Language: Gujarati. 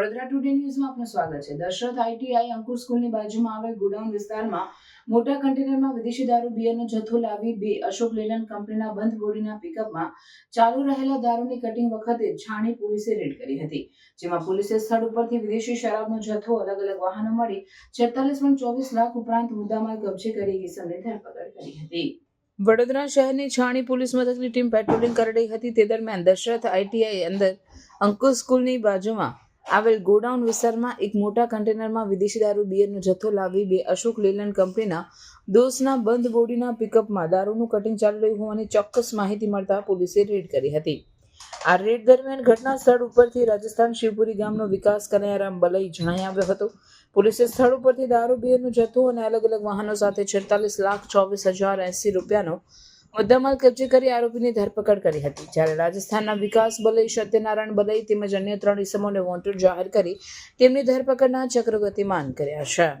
વડોદરા ટુડે ન્યૂઝમાં આપનું સ્વાગત છે। દશરથ આઈટીઆઈ અંકુર સ્કૂલની બાજુમાં આવેલ ગોડાઉન વિસ્તારમાં મોટા કન્ટેનરમાં વિદેશી દારૂ બિયરનો જથ્થો લાવી બે અશોક લેલન્ડ કંપનીના બંધ બોડીના પિકઅપમાં ચાલુ રહેલા દારૂની કટિંગ વખતે છાણી પોલીસે રેડ કરી હતી, જેમાં પોલીસે સ્થળ ઉપરથી વિદેશી શરાબનો જથ્થો અલગ અલગ વાહનો મળી 46.24 લાખ ઉપરાંત મુદ્દામાલ કબજે કરી કિસમની ધરપકડ કરી હતી। વડોદરા શહેરની છાણી પોલીસ મથકની ટીમ પેટ્રોલિંગ કરી રહી હતી। તે દરમિયાન દશરથ આઈટીઆઈ અંદર અંકુર સ્કૂલની બાજુમાં આવેલ ગોડાઉન વિસ્તારમાં એક મોટા કન્ટેનરમાં વિદેશી દારૂ બિયરનો જથ્થો લાવી બે અશોક લેલન્ડ કંપનીના દોસ્તના બંધ બોડીના પિકઅપમાં દારૂનું કટિંગ ચાલી રહ્યું હોવાની ચોક્કસ માહિતી મળતા પોલીસે રેડ કરી હતી। આ રેડ દરમિયાન ઘટના સ્થળ ઉપરથી રાજસ્થાન શિવપુરી ગામનો વિકાસ કનૈયારામ બલઈ જણાઈ આવ્યો હતો। પોલીસે સ્થળ ઉપરથી દારૂ બિયરનો જથ્થો અને અલગ અલગ વાહનો સાથે 46,24,080 રૂપિયાનો મુદ્દામાલ કબજે કરી આરોપીની ધરપકડ કરી હતી, જ્યારે રાજસ્થાનના વિકાસ બલઈ, સત્યનારાયણ બલઈ તેમજ અન્ય 3 ઇસમોને વોન્ટેડ જાહેર કરી તેમની ધરપકડના ચક્ર ગતિમાન કર્યા છે।